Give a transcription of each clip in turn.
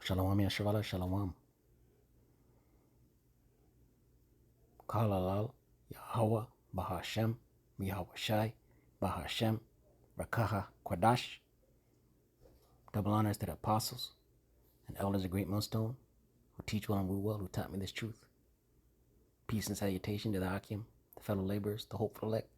Shalom Yashavala Shalom. Kalalal Yahawah Bahasham Yahawashi Bahasham Rakaha Qadash. Double honors to the apostles and elders of Great Millstone who teach well and rule well, who taught me this truth. Peace and salutation to the Akim, the fellow laborers, the hopeful elect,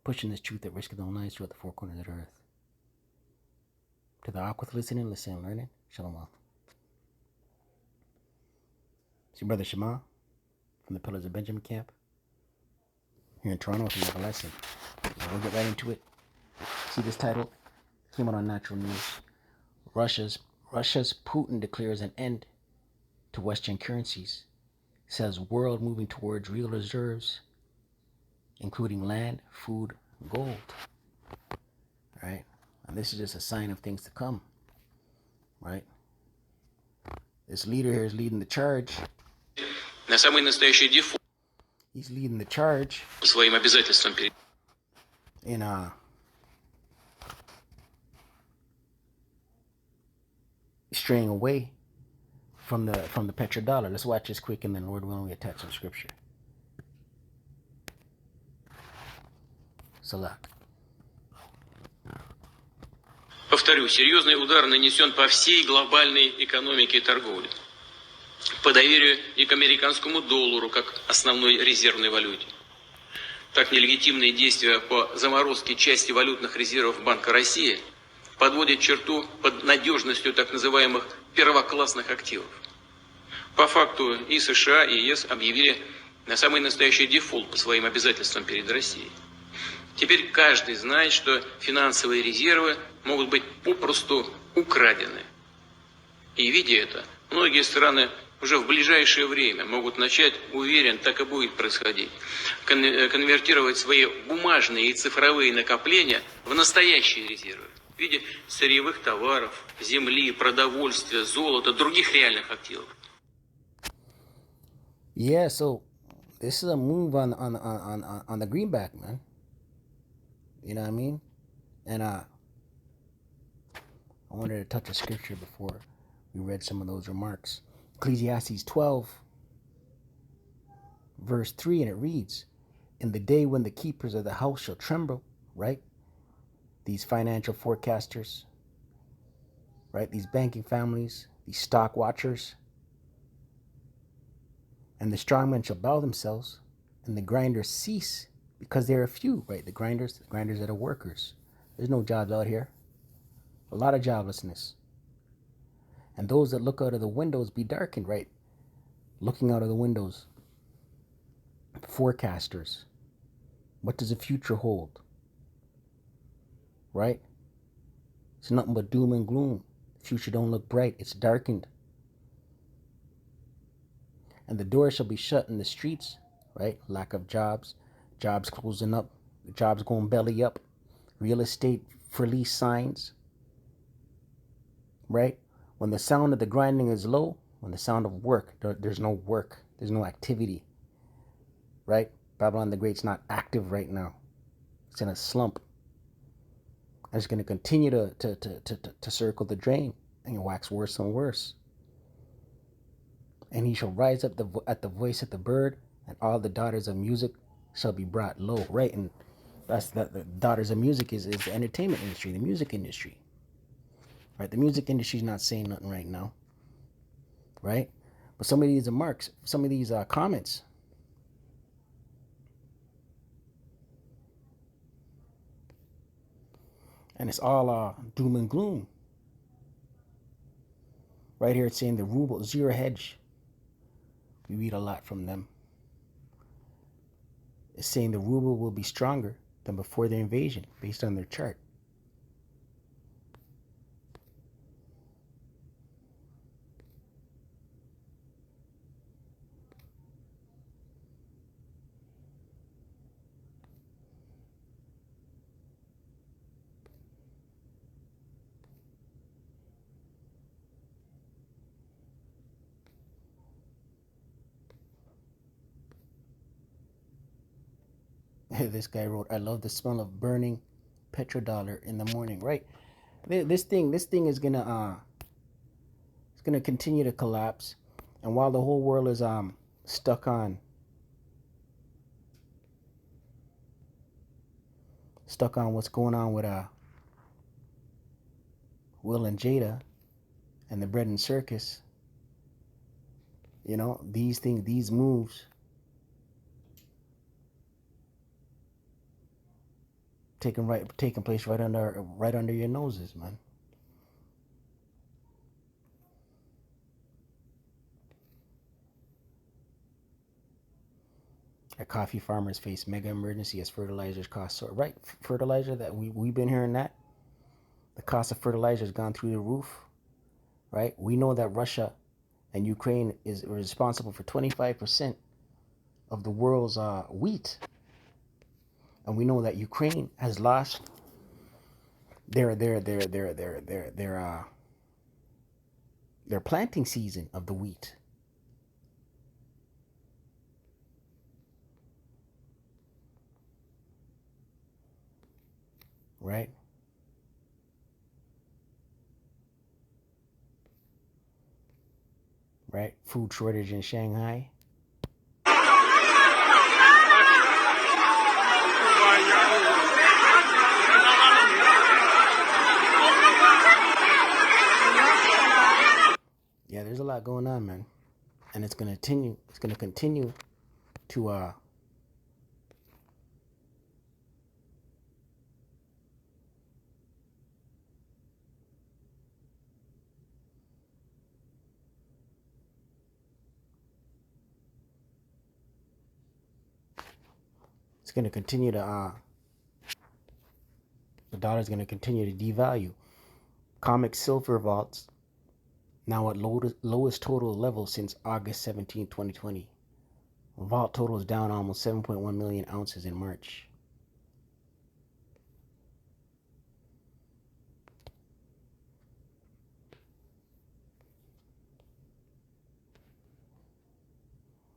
pushing this truth at risk of their own lives throughout the four corners of the earth. To the Aquith listening, learning, Shalom. It's your brother Shema from the Pillars of Benjamin camp here in Toronto with another lesson. We'll get right into it. See this title? Came out on Natural News. Russia's Putin declares an end to Western currencies. Says world moving towards real reserves, including land, food, gold. Right? And this is just a sign of things to come. Right? This leader here is leading the charge. He's leading the charge in straying away from the petrodollar. Let's watch this quick, and then Lord willing, we attach some scripture. Salat. Повторю, серьезный удар нанесен по всей глобальной экономике и торговле. По доверию и к американскому доллару, как основной резервной валюте. Так нелегитимные действия по заморозке части валютных резервов Банка России подводят черту под надежностью так называемых первоклассных активов. По факту и США, и ЕС объявили самый настоящий дефолт по своим обязательствам перед Россией. Теперь каждый знает, что финансовые резервы могут быть попросту украдены. И видя это, многие страны уже в ближайшее время могут начать, уверен, так и будет происходить, конвертировать свои бумажные и цифровые накопления в настоящие резервы в виде сырьевых товаров, земли, продовольствия, золота, других реальных активов. Yeah, so this is a move on the greenback, man. You know what I mean? And I wanted to touch a scripture before we read some of those remarks. Ecclesiastes 12, verse 3, and it reads, "In the day when the keepers of the house shall tremble," right? These financial forecasters, right? These banking families, these stock watchers, and the strong men shall bow themselves, and the grinders cease, because there are few, right? The grinders that are workers. There's no jobs out here. A lot of joblessness. And those that look out of the windows be darkened, right? Looking out of the windows. Forecasters. What does the future hold? Right? It's nothing but doom and gloom. The future don't look bright. It's darkened. And the door shall be shut in the streets, right? Lack of jobs. Jobs closing up. Jobs going belly up. Real estate for lease signs. Right? When the sound of the grinding is low, when the sound of work, there's no work. There's no activity. Right? Babylon the Great's not active right now. It's in a slump. And it's going to continue to circle the drain and wax worse and worse. And he shall rise up at the voice of the bird, and all the daughters of music shall be brought low. Right? And that's the daughters of music is the entertainment industry, the music industry. Right? The music industry is not saying nothing right now. Right? But some of these remarks, some of these comments, and it's all doom and gloom. Right here it's saying the ruble, zero hedge. We read a lot from them. It's saying the ruble will be stronger than before the invasion, based on their chart. This guy wrote, "I love the smell of burning petrodollar in the morning." Right? This thing is gonna going to continue to collapse. And while the whole world is stuck on what's going on with Will and Jada and the bread and circus, you know, these things, these moves taking place right under your noses, man. Our coffee farmers face mega emergency as fertilizers cost so right. Fertilizer, that we've been hearing that. The cost of fertilizer has gone through the roof, right? We know that Russia and Ukraine is responsible for 25% of the world's wheat. And we know that Ukraine has lost their planting season of the wheat. Right? Right? Food shortage in Shanghai. Yeah, there's a lot going on, man. And it's gonna continue. It's gonna continue to the dollar's gonna continue to devalue. Comic silver vaults now at lowest total level since August 17, 2020. Vault total is down almost 7.1 million ounces in March.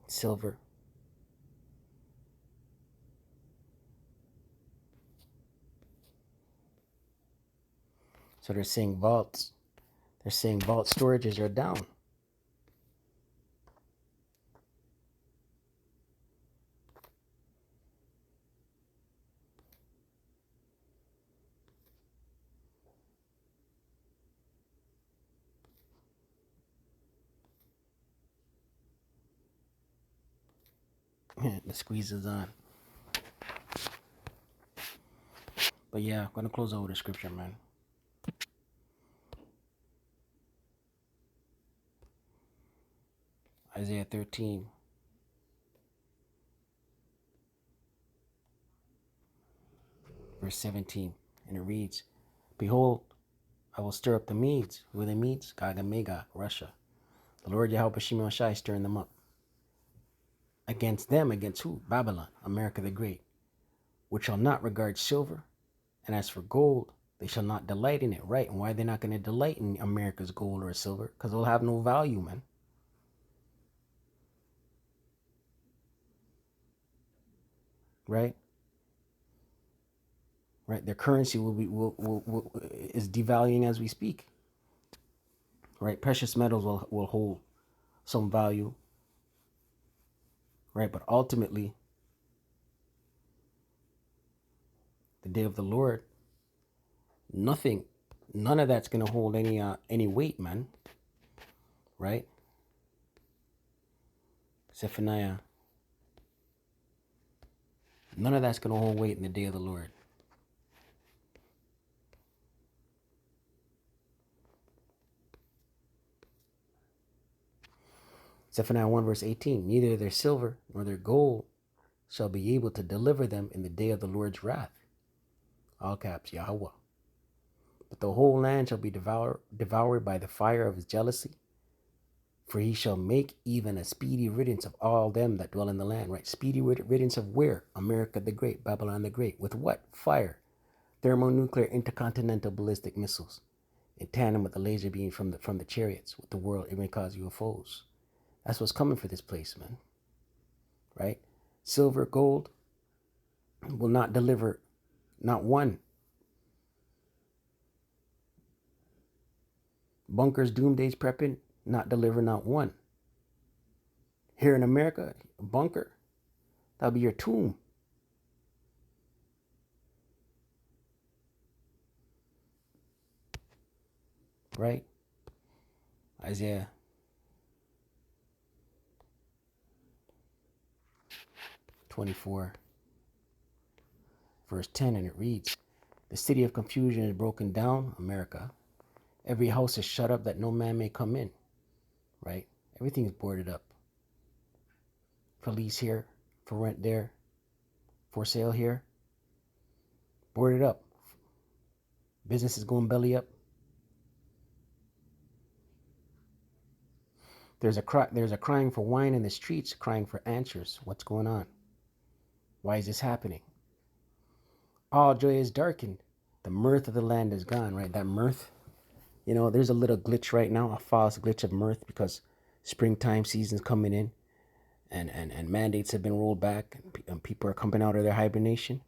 Silver. So they're saying vault storages are down. The squeeze is on. But yeah, I'm gonna close out with a scripture, man. Isaiah 13. Verse 17. And it reads, Behold, I will stir up the Medes. Who are the Medes? Gog and Magog, Russia. The Lord Yahawashi is stirring them up. Against them, against who? Babylon, America the Great, which shall not regard silver. And as for gold, they shall not delight in it. Right? And why are they not going to delight in America's gold or silver? Because it'll have no value, man. Right? Right? Their currency is devaluing as we speak. Right? Precious metals will hold some value. Right? But ultimately, the day of the Lord, none of that's gonna hold any weight, man. Right? Zephaniah. None of that's gonna hold weight in the day of the Lord. Zephaniah 1 verse 18. Neither their silver nor their gold shall be able to deliver them in the day of the Lord's wrath. All caps, Yahawah. But the whole land shall be devoured by the fire of his jealousy. For he shall make even a speedy riddance of all them that dwell in the land. Right? Speedy riddance of where? America the Great, Babylon the Great. With what? Fire. Thermonuclear intercontinental ballistic missiles. In tandem with the laser beam from the chariots. With the world, it may cause UFOs. That's what's coming for this place, man. Right? Silver, gold will not deliver not one. Bunkers, doomsdays prepping, not deliver not one. Here in America, a bunker, that'll be your tomb. Right? Isaiah 24, verse 10, and it reads, the city of confusion is broken down, America. Every house is shut up that no man may come in. Right? Everything is boarded up. For lease here, for rent there, for sale here. Boarded up. Business is going belly up. There's a crying for wine in the streets, crying for answers. What's going on? Why is this happening? All joy is darkened. The mirth of the land is gone, right? That mirth. You know, there's a little glitch right now, a false glitch of mirth because springtime season's coming in and mandates have been rolled back and people are coming out of their hibernation.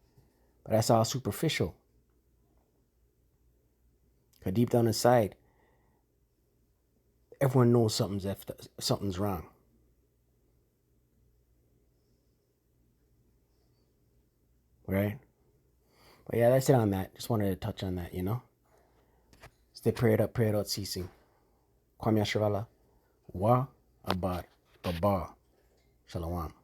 But that's all superficial. Because deep down inside, everyone knows something's wrong. Right? But yeah, that's it on that. Just wanted to touch on that, you know? Stay prayed up, pray without ceasing. Kwame Asherala. Wa Abar Baba. Shalom.